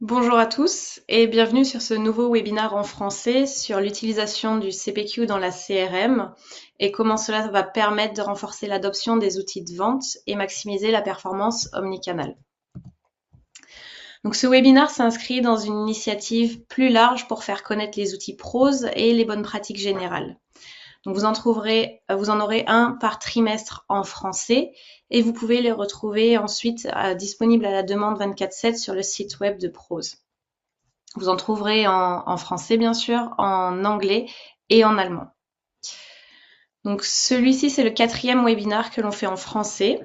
Bonjour à tous et bienvenue sur ce nouveau webinaire en français sur l'utilisation du CPQ dans la CRM et comment cela va permettre de renforcer l'adoption des outils de vente et maximiser la performance omnicanal. Donc ce webinaire s'inscrit dans une initiative plus large pour faire connaître les outils PROS et les bonnes pratiques générales. Donc vous en aurez un par trimestre en français et vous pouvez les retrouver ensuite disponibles à la demande 24/7 sur le site web de PROS. Vous en trouverez en français bien sûr, en anglais et en allemand. Donc celui-ci c'est le 4e webinaire que l'on fait en français.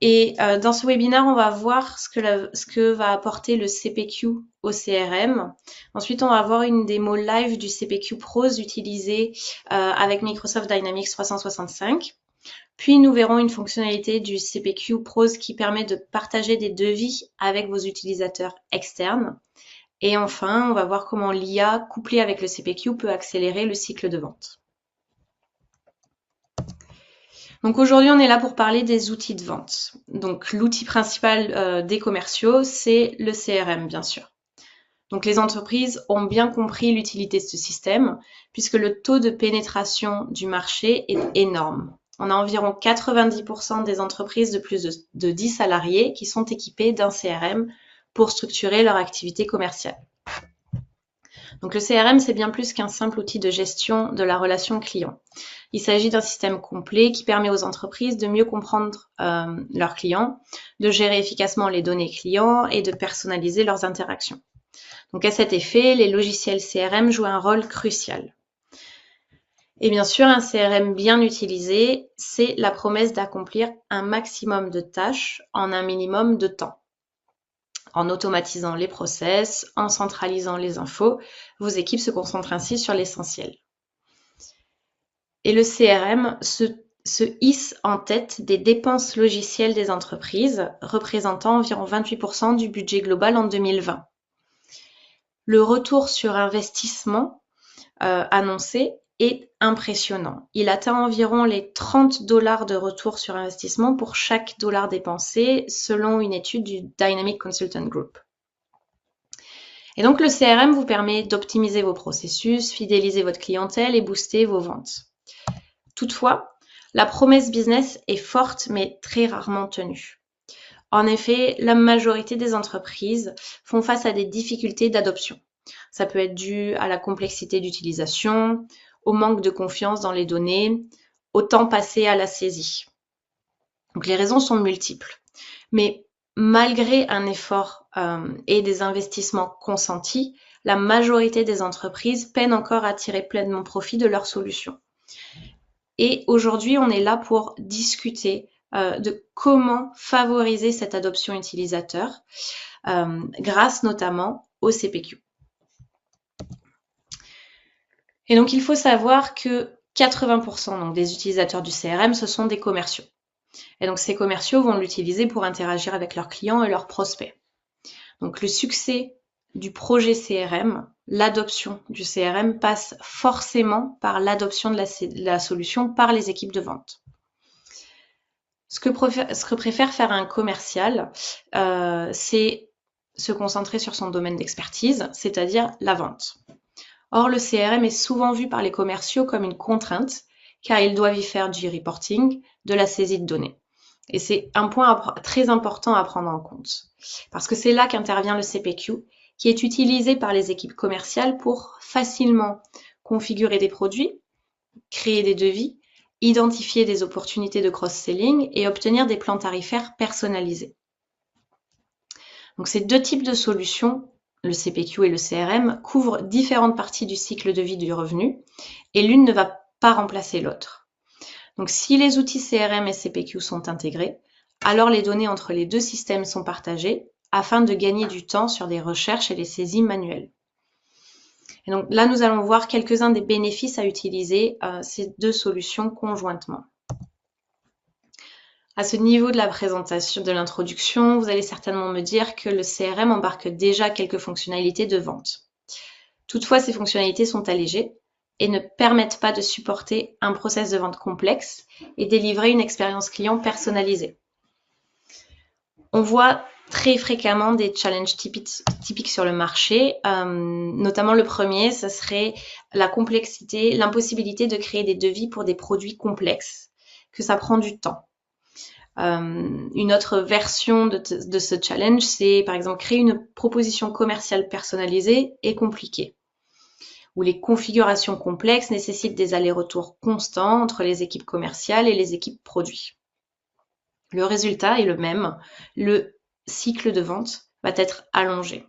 Et dans ce webinaire, on va voir ce que va apporter le CPQ au CRM. Ensuite, on va voir une démo live du CPQ PROS utilisé avec Microsoft Dynamics 365. Puis, nous verrons une fonctionnalité du CPQ PROS qui permet de partager des devis avec vos utilisateurs externes. Et enfin, on va voir comment l'IA couplée avec le CPQ peut accélérer le cycle de vente. Donc aujourd'hui, on est là pour parler des outils de vente. Donc l'outil principal des commerciaux, c'est le CRM, bien sûr. Donc les entreprises ont bien compris l'utilité de ce système, puisque le taux de pénétration du marché est énorme. On a environ 90% des entreprises de plus de 10 salariés qui sont équipées d'un CRM pour structurer leur activité commerciale. Donc le CRM, c'est bien plus qu'un simple outil de gestion de la relation client. Il s'agit d'un système complet qui permet aux entreprises de mieux comprendre leurs clients, de gérer efficacement les données clients et de personnaliser leurs interactions. Donc à cet effet, les logiciels CRM jouent un rôle crucial. Et bien sûr, un CRM bien utilisé, c'est la promesse d'accomplir un maximum de tâches en un minimum de temps. En automatisant les process, en centralisant les infos, vos équipes se concentrent ainsi sur l'essentiel. Et le CRM se hisse en tête des dépenses logicielles des entreprises, représentant environ 28% du budget global en 2020. Le retour sur investissement annoncé est impressionnant. Il atteint environ les $30 de retour sur investissement pour chaque dollar dépensé, selon une étude du Dynamic Consultant Group. Et donc le CRM vous permet d'optimiser vos processus, fidéliser votre clientèle et booster vos ventes. Toutefois, la promesse business est forte mais très rarement tenue. En effet, la majorité des entreprises font face à des difficultés d'adoption. Ça peut être dû à la complexité d'utilisation, au manque de confiance dans les données, au temps passé à la saisie. Donc les raisons sont multiples. Mais malgré un effort et des investissements consentis, la majorité des entreprises peinent encore à tirer pleinement profit de leurs solutions. Et aujourd'hui, on est là pour discuter de comment favoriser cette adoption utilisateur grâce notamment au CPQ. Et donc, il faut savoir que 80% donc, des utilisateurs du CRM, ce sont des commerciaux. Et donc, ces commerciaux vont l'utiliser pour interagir avec leurs clients et leurs prospects. Donc, le succès du projet CRM, l'adoption du CRM passe forcément par l'adoption de la solution par les équipes de vente. Ce que préfère faire un commercial, c'est se concentrer sur son domaine d'expertise, c'est-à-dire la vente. Or, le CRM est souvent vu par les commerciaux comme une contrainte, car ils doivent y faire du reporting, de la saisie de données. Et c'est un point très important à prendre en compte, parce que c'est là qu'intervient le CPQ, qui est utilisé par les équipes commerciales pour facilement configurer des produits, créer des devis, identifier des opportunités de cross-selling et obtenir des plans tarifaires personnalisés. Donc ces deux types de solutions, le CPQ et le CRM, couvrent différentes parties du cycle de vie du revenu et l'une ne va pas remplacer l'autre. Donc si les outils CRM et CPQ sont intégrés, alors les données entre les deux systèmes sont partagées afin de gagner du temps sur des recherches et des saisies manuelles. Et donc là, nous allons voir quelques-uns des bénéfices à utiliser ces deux solutions conjointement. À ce niveau de la présentation, de l'introduction, vous allez certainement me dire que le CRM embarque déjà quelques fonctionnalités de vente. Toutefois, ces fonctionnalités sont allégées et ne permettent pas de supporter un process de vente complexe et délivrer une expérience client personnalisée. On voit très fréquemment des challenges typiques sur le marché. Notamment le premier, ça serait la complexité, l'impossibilité de créer des devis pour des produits complexes, que ça prend du temps. Une autre version de ce challenge, c'est par exemple créer une proposition commerciale personnalisée et compliquée, où les configurations complexes nécessitent des allers-retours constants entre les équipes commerciales et les équipes produits. Le résultat est le même, le cycle de vente va être allongé.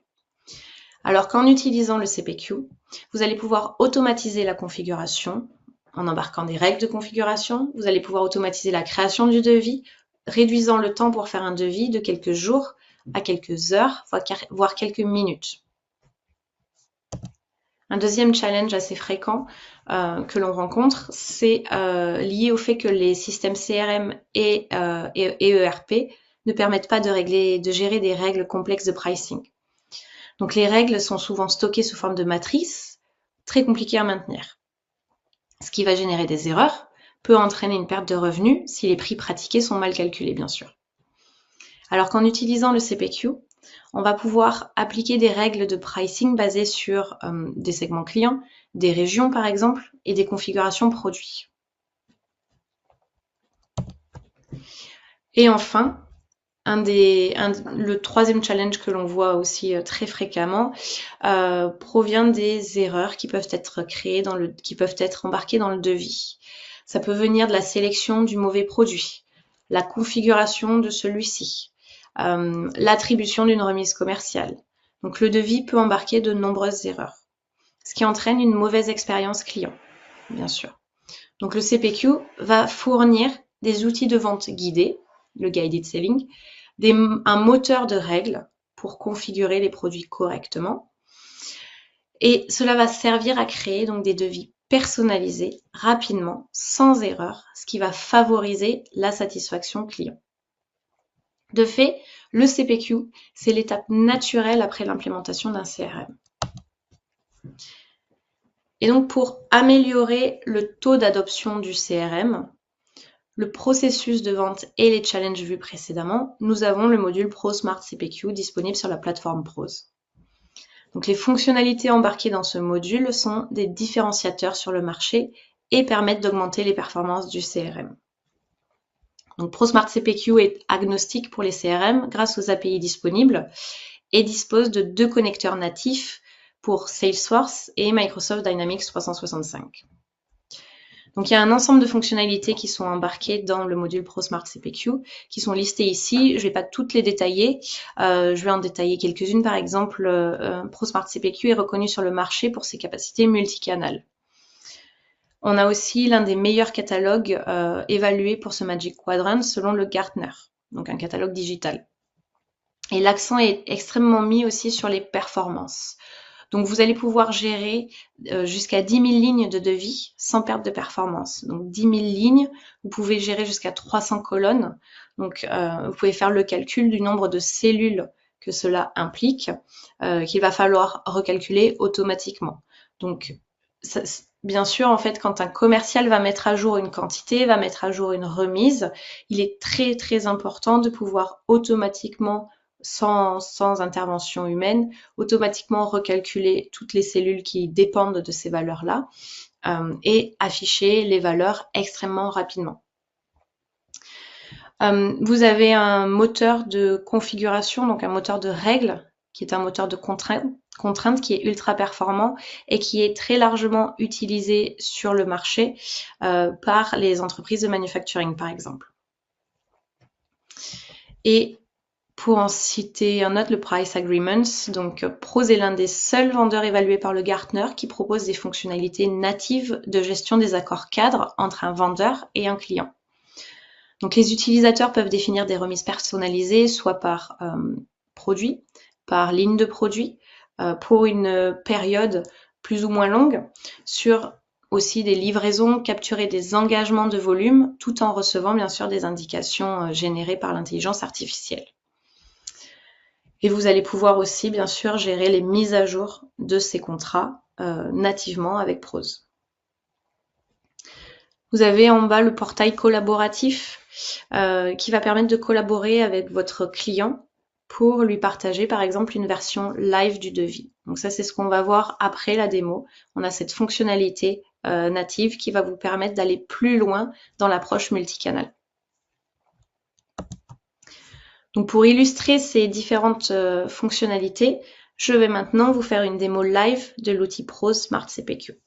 Alors qu'en utilisant le CPQ, vous allez pouvoir automatiser la configuration en embarquant des règles de configuration, vous allez pouvoir automatiser la création du devis, réduisant le temps pour faire un devis de quelques jours à quelques heures, voire quelques minutes. Un deuxième challenge assez fréquent que l'on rencontre, c'est lié au fait que les systèmes CRM et ERP ne permettent pas de gérer des règles complexes de pricing. Donc les règles sont souvent stockées sous forme de matrices, très compliquées à maintenir. Ce qui va générer des erreurs, peut entraîner une perte de revenus si les prix pratiqués sont mal calculés, bien sûr. Alors qu'en utilisant le CPQ, on va pouvoir appliquer des règles de pricing basées sur des segments clients, des régions par exemple, et des configurations produits. Et enfin, le troisième challenge que l'on voit aussi très fréquemment provient des erreurs qui peuvent être créées, qui peuvent être embarquées dans le devis. Ça peut venir de la sélection du mauvais produit, la configuration de celui-ci, l'attribution d'une remise commerciale. Donc le devis peut embarquer de nombreuses erreurs, ce qui entraîne une mauvaise expérience client, bien sûr. Donc le CPQ va fournir des outils de vente guidés, le guided selling, un moteur de règles pour configurer les produits correctement. Et cela va servir à créer donc des devis personnalisés rapidement, sans erreur, ce qui va favoriser la satisfaction client. De fait, le CPQ, c'est l'étape naturelle après l'implémentation d'un CRM. Et donc pour améliorer le taux d'adoption du CRM, le processus de vente et les challenges vus précédemment, nous avons le module Pro Smart CPQ disponible sur la plateforme Prose. Donc les fonctionnalités embarquées dans ce module sont des différenciateurs sur le marché et permettent d'augmenter les performances du CRM. Donc ProSmart CPQ est agnostique pour les CRM grâce aux API disponibles et dispose de 2 connecteurs natifs pour Salesforce et Microsoft Dynamics 365. Donc il y a un ensemble de fonctionnalités qui sont embarquées dans le module ProSmart CPQ, qui sont listées ici. Je ne vais pas toutes les détailler, je vais en détailler quelques-unes. Par exemple, ProSmart CPQ est reconnu sur le marché pour ses capacités multicanales. On a aussi l'un des meilleurs catalogues évalués pour ce Magic Quadrant selon le Gartner, donc un catalogue digital. Et l'accent est extrêmement mis aussi sur les performances. Donc vous allez pouvoir gérer jusqu'à 10 000 lignes de devis sans perte de performance. Donc 10 000 lignes, vous pouvez gérer jusqu'à 300 colonnes. Donc vous pouvez faire le calcul du nombre de cellules que cela implique, qu'il va falloir recalculer automatiquement. Donc bien sûr, en fait, quand un commercial va mettre à jour une quantité, va mettre à jour une remise, il est très très important de pouvoir automatiquement, sans intervention humaine, automatiquement recalculer toutes les cellules qui dépendent de ces valeurs-là et afficher les valeurs extrêmement rapidement. Vous avez un moteur de configuration, donc un moteur de règles, qui est un moteur de contrainte qui est ultra performant et qui est très largement utilisé sur le marché par les entreprises de manufacturing, par exemple. Et pour en citer un autre, le Price Agreements, donc Prose est l'un des seuls vendeurs évalués par le Gartner qui propose des fonctionnalités natives de gestion des accords cadres entre un vendeur et un client. Donc les utilisateurs peuvent définir des remises personnalisées, soit par produit, par ligne de produit, pour une période plus ou moins longue, sur aussi des livraisons, capturer des engagements de volume, tout en recevant bien sûr des indications générées par l'intelligence artificielle. Et vous allez pouvoir aussi bien sûr gérer les mises à jour de ces contrats nativement avec Prose. Vous avez en bas le portail collaboratif qui va permettre de collaborer avec votre client pour lui partager par exemple une version live du devis. Donc ça, c'est ce qu'on va voir après la démo. On a cette fonctionnalité native qui va vous permettre d'aller plus loin dans l'approche multicanal. Donc pour illustrer ces différentes fonctionnalités, je vais maintenant vous faire une démo live de l'outil Prose Smart CPQ.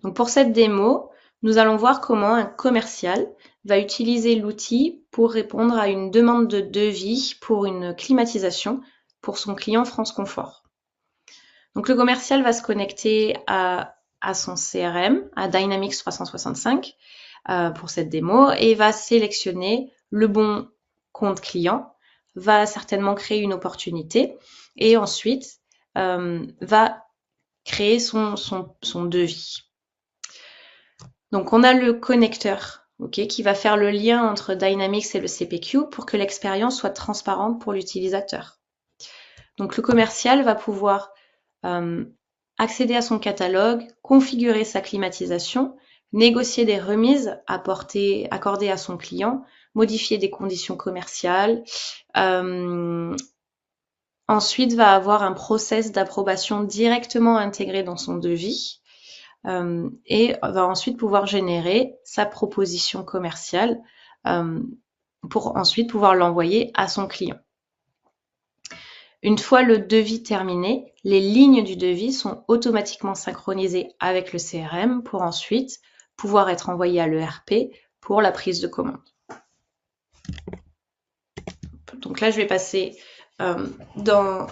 Donc pour cette démo, nous allons voir comment un commercial va utiliser l'outil pour répondre à une demande de devis pour une climatisation pour son client France Confort. Donc le commercial va se connecter à son CRM, à Dynamics 365 pour cette démo et va sélectionner le bon compte client, va certainement créer une opportunité et ensuite va créer son devis. Donc on a le connecteur qui va faire le lien entre Dynamics et le CPQ pour que l'expérience soit transparente pour l'utilisateur. Donc le commercial va pouvoir accéder à son catalogue, configurer sa climatisation, négocier des remises accordées à son client, modifier des conditions commerciales. Ensuite, va avoir un process d'approbation directement intégré dans son devis et va ensuite pouvoir générer sa proposition commerciale pour ensuite pouvoir l'envoyer à son client. Une fois le devis terminé, les lignes du devis sont automatiquement synchronisées avec le CRM pour ensuite pouvoir être envoyées à l'ERP pour la prise de commande. Donc là, je vais passer dans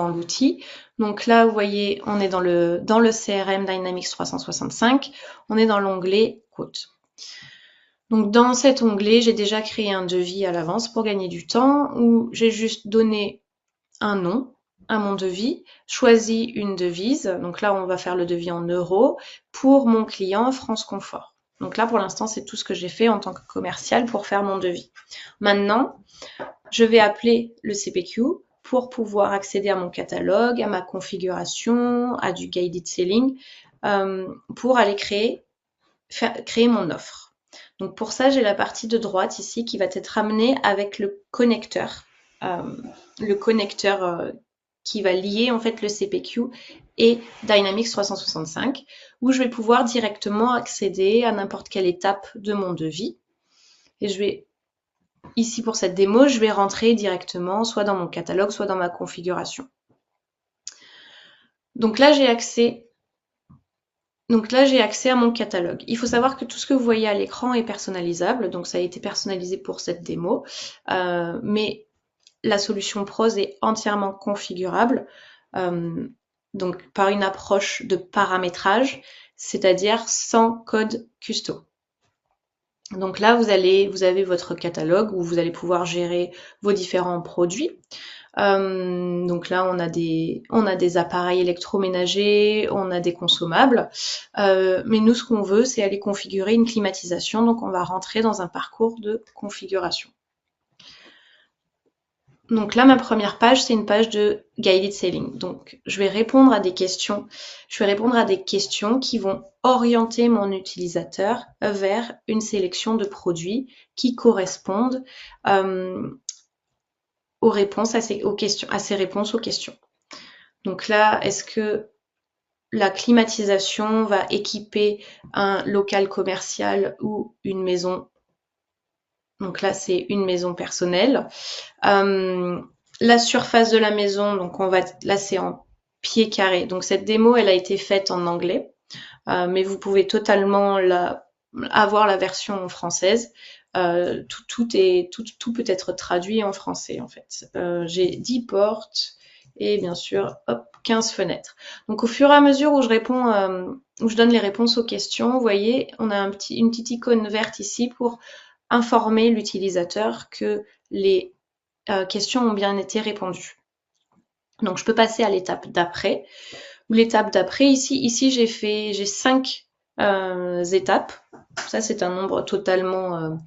l'outil. Donc là, vous voyez, on est dans le CRM Dynamics 365. On est dans l'onglet Quote. Donc dans cet onglet, j'ai déjà créé un devis à l'avance pour gagner du temps où j'ai juste donné un nom à mon devis, choisi une devise. Donc là, on va faire le devis en euros pour mon client France Confort. Donc là, pour l'instant, c'est tout ce que j'ai fait en tant que commercial pour faire mon devis. Maintenant, je vais appeler le CPQ pour pouvoir accéder à mon catalogue, à ma configuration, à du guided selling, pour aller créer mon offre. Donc pour ça, j'ai la partie de droite ici qui va être amenée avec le connecteur qui va lier en fait le CPQ et Dynamics 365, où je vais pouvoir directement accéder à n'importe quelle étape de mon devis. Et je vais, ici pour cette démo, je vais rentrer directement soit dans mon catalogue, soit dans ma configuration. Donc là, j'ai accès à mon catalogue. Il faut savoir que tout ce que vous voyez à l'écran est personnalisable, donc ça a été personnalisé pour cette démo, mais la solution Prose est entièrement configurable donc par une approche de paramétrage, c'est-à-dire sans code custo. Donc là, vous avez votre catalogue où vous allez pouvoir gérer vos différents produits. Donc là, on a des appareils électroménagers, on a des consommables. Mais nous, ce qu'on veut, c'est aller configurer une climatisation. Donc on va rentrer dans un parcours de configuration. Donc là, ma première page, c'est une page de guided selling. Donc, je vais répondre à des questions. Je vais répondre à des questions qui vont orienter mon utilisateur vers une sélection de produits qui correspondent aux réponses à ces réponses aux questions. Donc là, est-ce que la climatisation va équiper un local commercial ou une maison? Donc là, c'est une maison personnelle. La surface de la maison, donc là, c'est en pieds carrés. Donc cette démo, elle a été faite en anglais, mais vous pouvez totalement avoir la version française. Tout peut être traduit en français, en fait. J'ai 10 portes et bien sûr, 15 fenêtres. Donc au fur et à mesure où je donne les réponses aux questions, vous voyez, on a une petite icône verte ici pour informer l'utilisateur que les questions ont bien été répondues. Donc je peux passer à l'étape d'après. L'étape d'après, ici j'ai 5 étapes. Ça, c'est un nombre totalement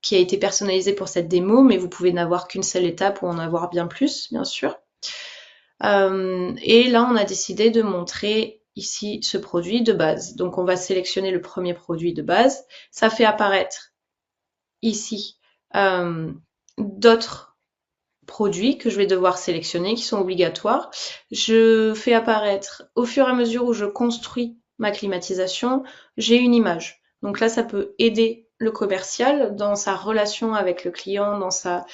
qui a été personnalisé pour cette démo, mais vous pouvez n'avoir qu'une seule étape ou en avoir bien plus, bien sûr. Et là, on a décidé de montrer ici ce produit de base. Donc on va sélectionner le premier produit de base. Ça fait apparaître ici d'autres produits que je vais devoir sélectionner, qui sont obligatoires. Je fais apparaître, au fur et à mesure où je construis ma climatisation, j'ai une image. Donc là, ça peut aider le commercial dans sa relation avec le client, dans sa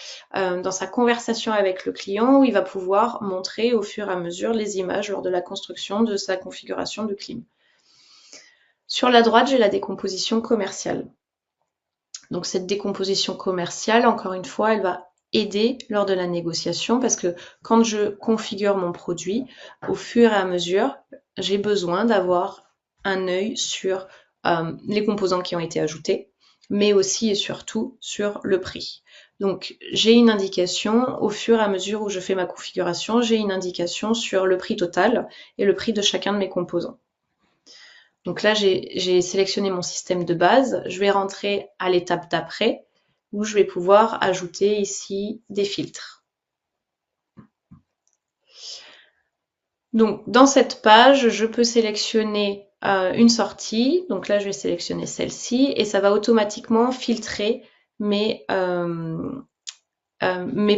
conversation avec le client, où il va pouvoir montrer au fur et à mesure les images lors de la construction de sa configuration de clim. Sur la droite, j'ai la décomposition commerciale. Donc cette décomposition commerciale, encore une fois, elle va aider lors de la négociation parce que quand je configure mon produit, au fur et à mesure, j'ai besoin d'avoir un œil sur les composants qui ont été ajoutés, mais aussi et surtout sur le prix. Donc j'ai une indication, au fur et à mesure où je fais ma configuration, j'ai une indication sur le prix total et le prix de chacun de mes composants. Donc là, j'ai sélectionné mon système de base. Je vais rentrer à l'étape d'après où je vais pouvoir ajouter ici des filtres. Donc dans cette page, je peux sélectionner une sortie. Donc là, je vais sélectionner celle-ci et ça va automatiquement filtrer mes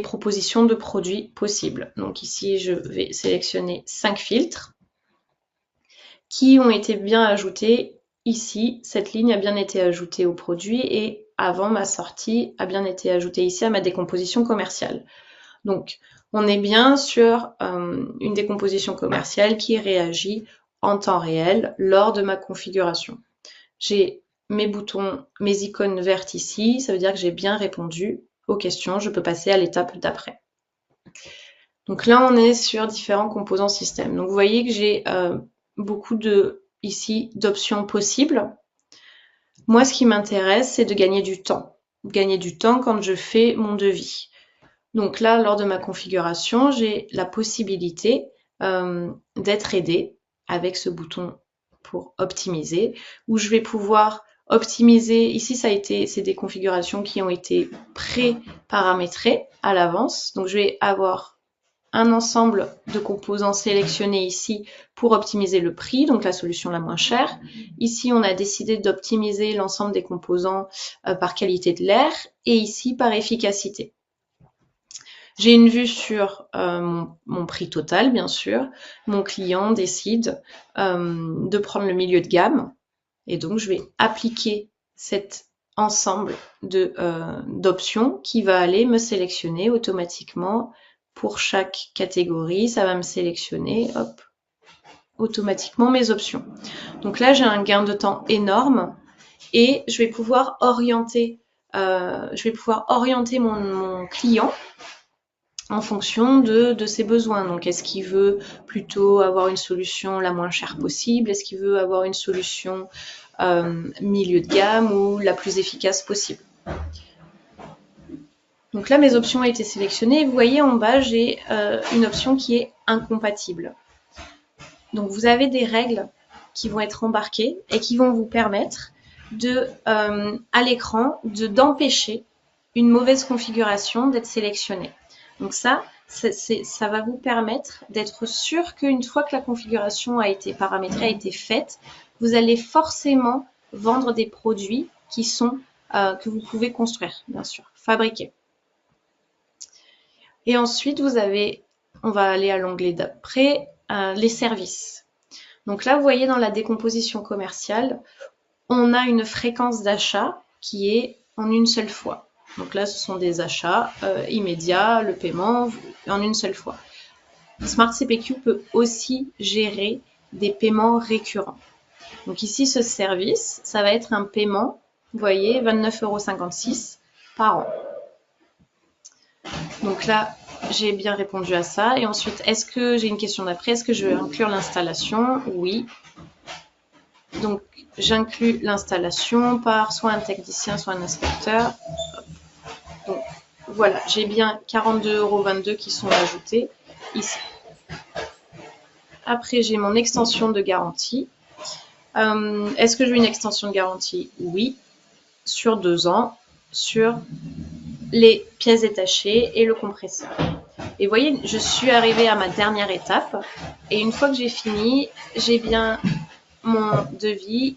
propositions de produits possibles. Donc ici, je vais sélectionner 5 filtres qui ont été bien ajoutés. Ici, cette ligne a bien été ajoutée au produit et avant ma sortie a bien été ajoutée ici à ma décomposition commerciale. Donc, on est bien sur une décomposition commerciale qui réagit en temps réel lors de ma configuration. J'ai mes boutons, mes icônes vertes ici, ça veut dire que j'ai bien répondu aux questions. Je peux passer à l'étape d'après. Donc là, on est sur différents composants système. Donc, vous voyez que j'ai beaucoup ici d'options possibles. Moi, ce qui m'intéresse, c'est de gagner du temps. Gagner du temps quand je fais mon devis. Donc là, lors de ma configuration, j'ai la possibilité d'être aidée avec ce bouton pour optimiser, où je vais pouvoir optimiser. Ici, c'est des configurations qui ont été pré-paramétrées à l'avance. Donc je vais avoir un ensemble de composants sélectionnés ici pour optimiser le prix, donc la solution la moins chère. Ici, on a décidé d'optimiser l'ensemble des composants par qualité de l'air et ici par efficacité. J'ai une vue sur mon prix total, bien sûr. Mon client décide de prendre le milieu de gamme et donc je vais appliquer cet ensemble d'options qui va aller me sélectionner automatiquement pour chaque catégorie. Ça va me sélectionner automatiquement mes options. Donc là, j'ai un gain de temps énorme et je vais pouvoir orienter, mon client en fonction de ses besoins. Donc, est-ce qu'il veut plutôt avoir une solution la moins chère possible? Est-ce qu'il veut avoir une solution milieu de gamme ou la plus efficace possible? Donc là, mes options ont été sélectionnées. Vous voyez en bas, j'ai une option qui est incompatible. Donc, vous avez des règles qui vont être embarquées et qui vont vous permettre à l'écran d'empêcher une mauvaise configuration d'être sélectionnée. Donc ça va vous permettre d'être sûr qu'une fois que la configuration a été paramétrée, a été faite, vous allez forcément vendre des produits qui sont que vous pouvez construire, bien sûr, fabriquer. Et ensuite, on va aller à l'onglet d'après, les services. Donc là, vous voyez dans la décomposition commerciale, on a une fréquence d'achat qui est en une seule fois. Donc là, ce sont des achats immédiats, le paiement en une seule fois. Smart CPQ peut aussi gérer des paiements récurrents. Donc ici, ce service, ça va être un paiement, vous voyez, 29,56 € par an. Donc là, j'ai bien répondu à ça. Et ensuite, est-ce que j'ai une question d'après? Est-ce que je vais inclure l'installation? Oui. Donc, j'inclus l'installation par soit un technicien, soit un inspecteur. Donc, voilà, j'ai bien 42,22 € qui sont ajoutés ici. Après, j'ai mon extension de garantie. Est-ce que je veux une extension de garantie? Oui, sur 2 ans, sur les pièces détachées et le compresseur. Et vous voyez, je suis arrivée à ma dernière étape. Et une fois que j'ai fini, j'ai bien mon devis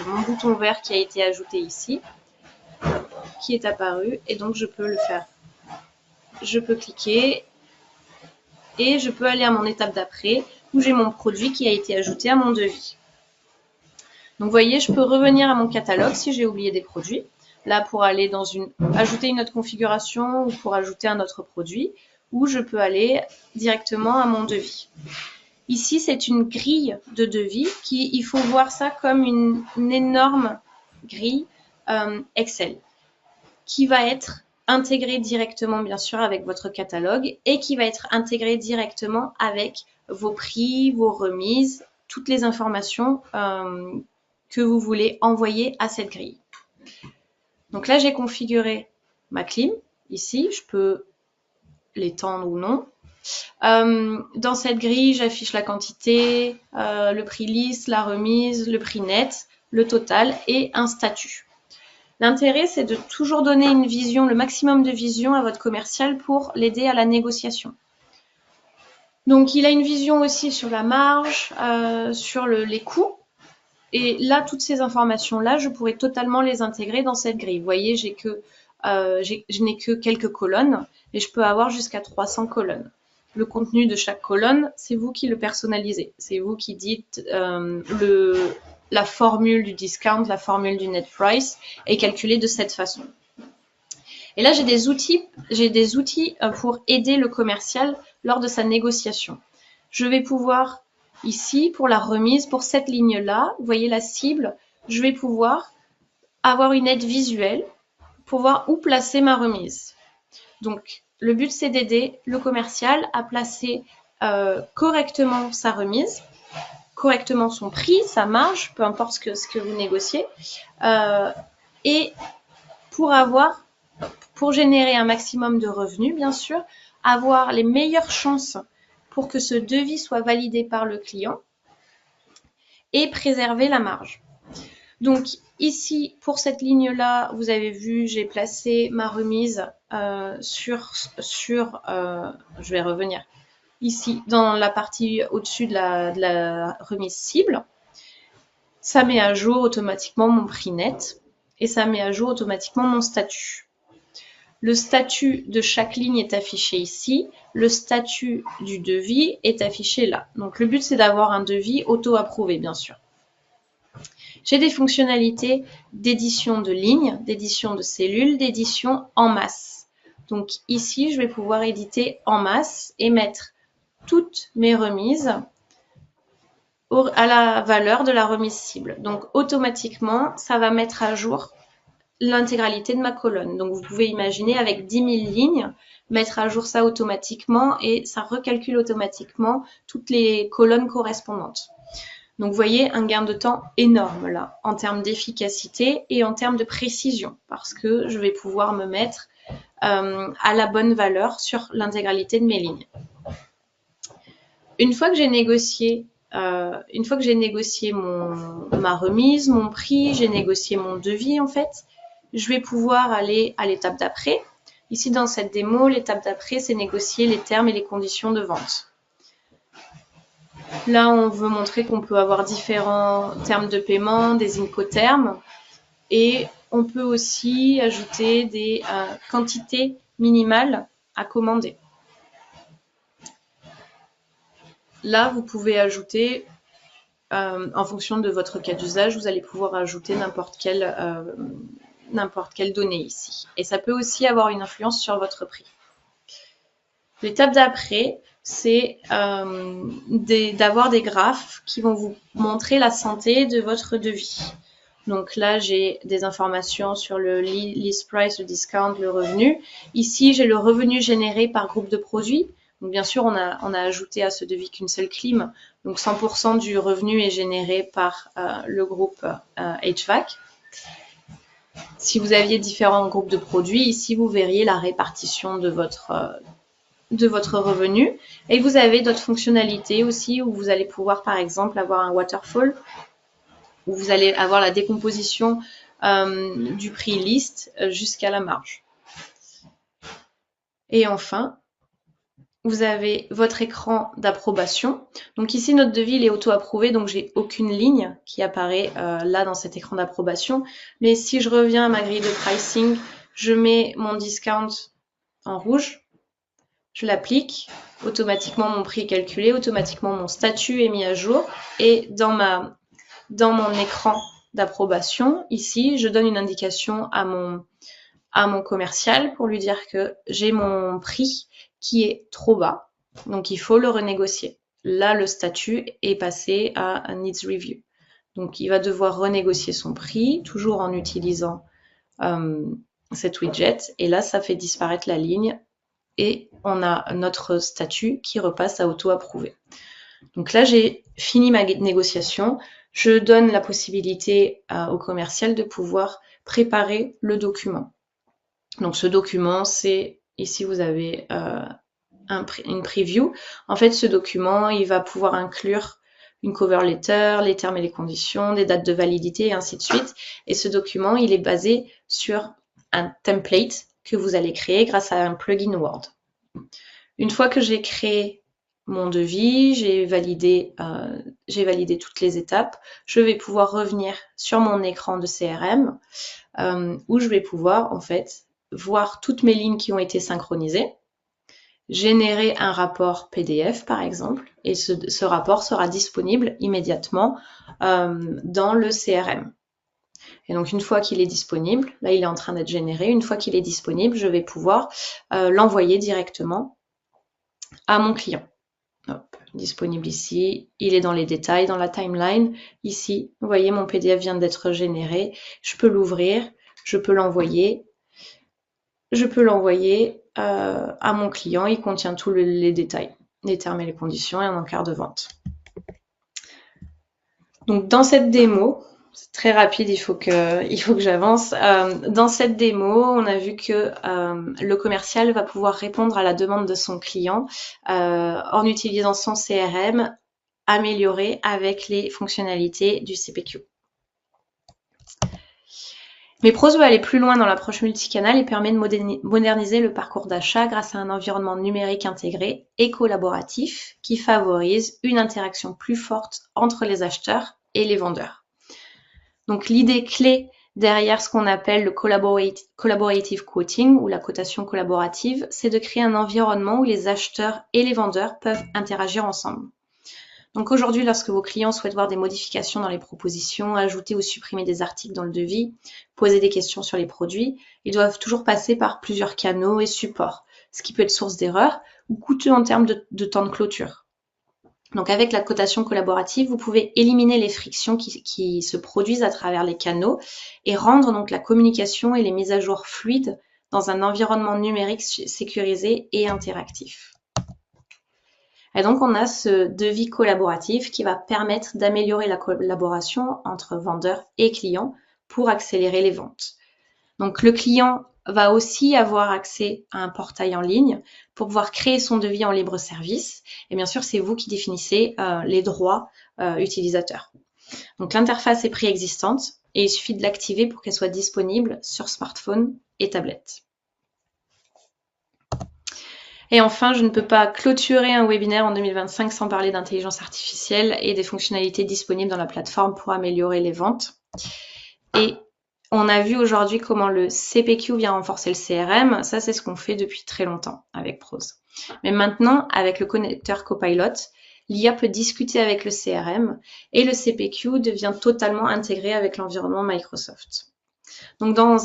mon bouton vert qui a été ajouté ici. qui est apparu et donc je peux le faire. Je peux cliquer et je peux aller à mon étape d'après où j'ai mon produit qui a été ajouté à mon devis. Donc vous voyez, je peux revenir à mon catalogue si j'ai oublié des produits. Là, pour aller ajouter une autre configuration ou pour ajouter un autre produit, ou je peux aller directement à mon devis. Ici, c'est une grille de devis il faut voir ça comme une énorme grille Excel qui va être intégrée directement, bien sûr, avec votre catalogue et qui va être intégrée directement avec vos prix, vos remises, toutes les informations que vous voulez envoyer à cette grille. Donc là, j'ai configuré ma clim. Ici, je peux l'étendre ou non. Dans cette grille, j'affiche la quantité, le prix liste, la remise, le prix net, le total et un statut. L'intérêt, c'est de toujours donner une vision, le maximum de vision à votre commercial pour l'aider à la négociation. Donc, il a une vision aussi sur la marge, sur les coûts. Et là, toutes ces informations-là, je pourrais totalement les intégrer dans cette grille. Vous voyez, je n'ai que quelques colonnes et je peux avoir jusqu'à 300 colonnes. Le contenu de chaque colonne, c'est vous qui le personnalisez. C'est vous qui dites la formule du discount, la formule du net price est calculée de cette façon. Et là, j'ai des outils pour aider le commercial lors de sa négociation. Je vais pouvoir ici, pour la remise, pour cette ligne-là, vous voyez la cible, je vais pouvoir avoir une aide visuelle pour voir où placer ma remise. Donc, le but, c'est d'aider le commercial à placer correctement sa remise, correctement son prix, sa marge, peu importe ce que vous négociez, et pour générer un maximum de revenus, bien sûr, avoir les meilleures chances pour que ce devis soit validé par le client et préserver la marge. Donc ici, pour cette ligne-là, vous avez vu, j'ai placé ma remise je vais revenir ici, dans la partie au-dessus de la remise cible. Ça met à jour automatiquement mon prix net et ça met à jour automatiquement mon statut. Le statut de chaque ligne est affiché ici. Le statut du devis est affiché là. Donc, le but, c'est d'avoir un devis auto-approuvé, bien sûr. J'ai des fonctionnalités d'édition de lignes, d'édition de cellules, d'édition en masse. Donc, ici, je vais pouvoir éditer en masse et mettre toutes mes remises à la valeur de la remise cible. Donc, automatiquement, ça va mettre à jour l'intégralité de ma colonne. Donc, vous pouvez imaginer avec 10 000 lignes, mettre à jour ça automatiquement et ça recalcule automatiquement toutes les colonnes correspondantes. Donc, vous voyez un gain de temps énorme là, en termes d'efficacité et en termes de précision, parce que je vais pouvoir me mettre à la bonne valeur sur l'intégralité de mes lignes. Une fois que j'ai négocié ma remise, mon prix, j'ai négocié mon devis en fait, je vais pouvoir aller à l'étape d'après. Ici, dans cette démo, l'étape d'après, c'est négocier les termes et les conditions de vente. Là, on veut montrer qu'on peut avoir différents termes de paiement, des incoterms, et on peut aussi ajouter des quantités minimales à commander. Là, vous pouvez ajouter, en fonction de votre cas d'usage, vous allez pouvoir ajouter n'importe quelle donnée ici. Et ça peut aussi avoir une influence sur votre prix. L'étape d'après, c'est d'avoir des graphes qui vont vous montrer la santé de votre devis. Donc là, j'ai des informations sur le list price, le discount, le revenu. Ici, j'ai le revenu généré par groupe de produits. Donc bien sûr, on a ajouté à ce devis qu'une seule clim. Donc 100% du revenu est généré par le groupe HVAC. Si vous aviez différents groupes de produits, ici, vous verriez la répartition de votre revenu. Et vous avez d'autres fonctionnalités aussi où vous allez pouvoir, par exemple, avoir un waterfall, où vous allez avoir la décomposition du prix liste jusqu'à la marge. Et enfin, vous avez votre écran d'approbation. Donc ici, notre devis il est auto-approuvé, donc j'ai aucune ligne qui apparaît là dans cet écran d'approbation. Mais si je reviens à ma grille de pricing, je mets mon discount en rouge, je l'applique, automatiquement mon prix est calculé, automatiquement mon statut est mis à jour et dans mon écran d'approbation, ici, je donne une indication à mon commercial pour lui dire que j'ai mon prix qui est trop bas, donc il faut le renégocier. Là, le statut est passé à un Needs Review. Donc, il va devoir renégocier son prix, toujours en utilisant cette widget. Et là, ça fait disparaître la ligne et on a notre statut qui repasse à auto-approuver. Donc là, j'ai fini ma négociation. Je donne la possibilité au commercial de pouvoir préparer le document. Donc ce document, c'est, ici vous avez une preview. En fait, ce document, il va pouvoir inclure une cover letter, les termes et les conditions, des dates de validité et ainsi de suite. Et ce document, il est basé sur un template que vous allez créer grâce à un plugin Word. Une fois que j'ai créé mon devis, j'ai validé toutes les étapes, je vais pouvoir revenir sur mon écran de CRM où je vais pouvoir en fait voir toutes mes lignes qui ont été synchronisées, générer un rapport PDF par exemple, et ce rapport sera disponible immédiatement dans le CRM. Et donc une fois qu'il est disponible, là il est en train d'être généré, une fois qu'il est disponible, je vais pouvoir l'envoyer directement à mon client. Hop, disponible ici, il est dans les détails, dans la timeline. Ici, vous voyez, mon PDF vient d'être généré. Je peux l'ouvrir, je peux l'envoyer. Je peux l'envoyer à mon client. Il contient tous les détails, les termes et les conditions et un encart de vente. Donc dans cette démo, c'est très rapide, il faut que j'avance. Dans cette démo, on a vu que le commercial va pouvoir répondre à la demande de son client en utilisant son CRM amélioré avec les fonctionnalités du CPQ. Mais Prose veut aller plus loin dans l'approche multicanal et permet de moderniser le parcours d'achat grâce à un environnement numérique intégré et collaboratif qui favorise une interaction plus forte entre les acheteurs et les vendeurs. Donc l'idée clé derrière ce qu'on appelle le collaborative quoting ou la cotation collaborative, c'est de créer un environnement où les acheteurs et les vendeurs peuvent interagir ensemble. Donc aujourd'hui, lorsque vos clients souhaitent voir des modifications dans les propositions, ajouter ou supprimer des articles dans le devis, poser des questions sur les produits, ils doivent toujours passer par plusieurs canaux et supports, ce qui peut être source d'erreurs ou coûteux en termes de temps de clôture. Donc avec la cotation collaborative, vous pouvez éliminer les frictions qui se produisent à travers les canaux et rendre donc la communication et les mises à jour fluides dans un environnement numérique sécurisé et interactif. Et donc, on a ce devis collaboratif qui va permettre d'améliorer la collaboration entre vendeurs et clients pour accélérer les ventes. Donc, le client va aussi avoir accès à un portail en ligne pour pouvoir créer son devis en libre service. Et bien sûr, c'est vous qui définissez les droits utilisateurs. Donc, l'interface est préexistante et il suffit de l'activer pour qu'elle soit disponible sur smartphone et tablette. Et enfin, je ne peux pas clôturer un webinaire en 2025 sans parler d'intelligence artificielle et des fonctionnalités disponibles dans la plateforme pour améliorer les ventes. Et on a vu aujourd'hui comment le CPQ vient renforcer le CRM. Ça, c'est ce qu'on fait depuis très longtemps avec Prose. Mais maintenant, avec le connecteur Copilot, l'IA peut discuter avec le CRM et le CPQ devient totalement intégré avec l'environnement Microsoft. Donc dans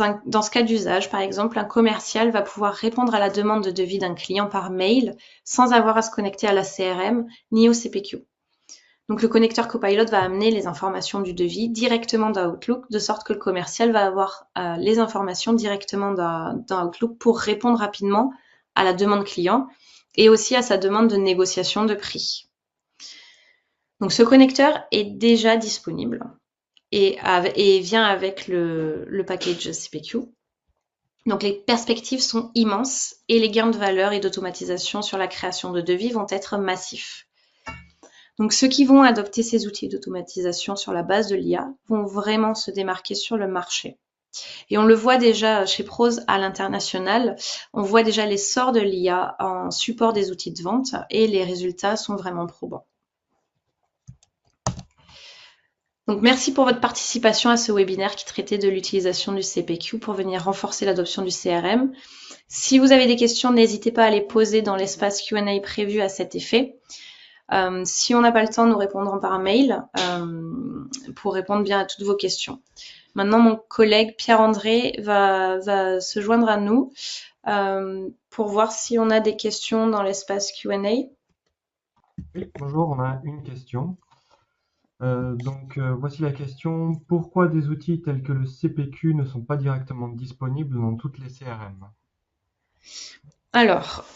ce cas d'usage, par exemple, un commercial va pouvoir répondre à la demande de devis d'un client par mail sans avoir à se connecter à la CRM ni au CPQ. Donc le connecteur Copilot va amener les informations du devis directement dans Outlook, de sorte que le commercial va avoir les informations directement dans Outlook pour répondre rapidement à la demande client et aussi à sa demande de négociation de prix. Donc ce connecteur est déjà disponible et vient avec le package CPQ. Donc les perspectives sont immenses et les gains de valeur et d'automatisation sur la création de devis vont être massifs. Donc ceux qui vont adopter ces outils d'automatisation sur la base de l'IA vont vraiment se démarquer sur le marché. Et on le voit déjà chez Prose à l'international, on voit déjà l'essor de l'IA en support des outils de vente et les résultats sont vraiment probants. Donc merci pour votre participation à ce webinaire qui traitait de l'utilisation du CPQ pour venir renforcer l'adoption du CRM. Si vous avez des questions, n'hésitez pas à les poser dans l'espace Q&A prévu à cet effet. Si on n'a pas le temps, nous répondrons par mail pour répondre bien à toutes vos questions. Maintenant, mon collègue Pierre-André va se joindre à nous pour voir si on a des questions dans l'espace Q&A. Oui, bonjour, on a une question. Voici la question. Pourquoi des outils tels que le CPQ ne sont pas directement disponibles dans toutes les CRM? Alors,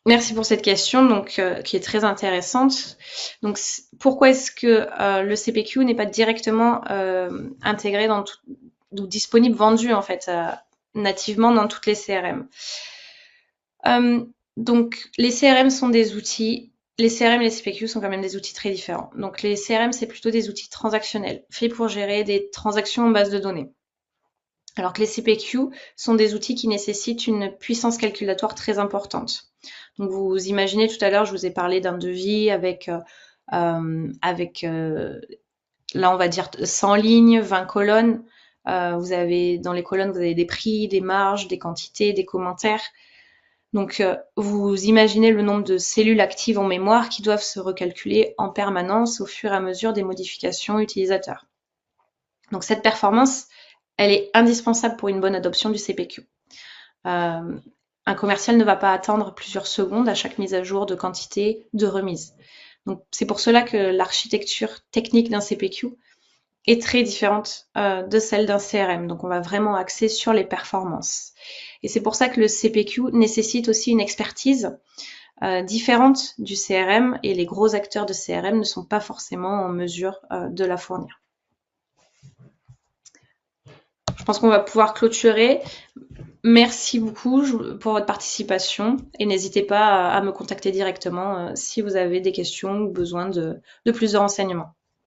merci pour cette question qui est très intéressante. Donc, pourquoi est-ce que le CPQ n'est pas directement intégré ou disponible, vendu en fait nativement dans toutes les CRM? Donc, les CRM sont des outils. Les CRM et les CPQ sont quand même des outils très différents. Donc, les CRM, c'est plutôt des outils transactionnels, faits pour gérer des transactions en base de données. Alors que les CPQ sont des outils qui nécessitent une puissance calculatoire très importante. Donc, vous imaginez tout à l'heure, je vous ai parlé d'un devis avec, là, on va dire 100 lignes, 20 colonnes. Dans les colonnes, vous avez des prix, des marges, des quantités, des commentaires. Donc, vous imaginez le nombre de cellules actives en mémoire qui doivent se recalculer en permanence au fur et à mesure des modifications utilisateurs. Donc, cette performance, elle est indispensable pour une bonne adoption du CPQ. Un commercial ne va pas attendre plusieurs secondes à chaque mise à jour de quantité de remise. Donc, c'est pour cela que l'architecture technique d'un CPQ est très différente de celle d'un CRM. Donc, on va vraiment axer sur les performances. Et c'est pour ça que le CPQ nécessite aussi une expertise différente du CRM et les gros acteurs de CRM ne sont pas forcément en mesure de la fournir. Je pense qu'on va pouvoir clôturer. Merci beaucoup pour votre participation et n'hésitez pas à me contacter directement si vous avez des questions ou besoin de plus de renseignements.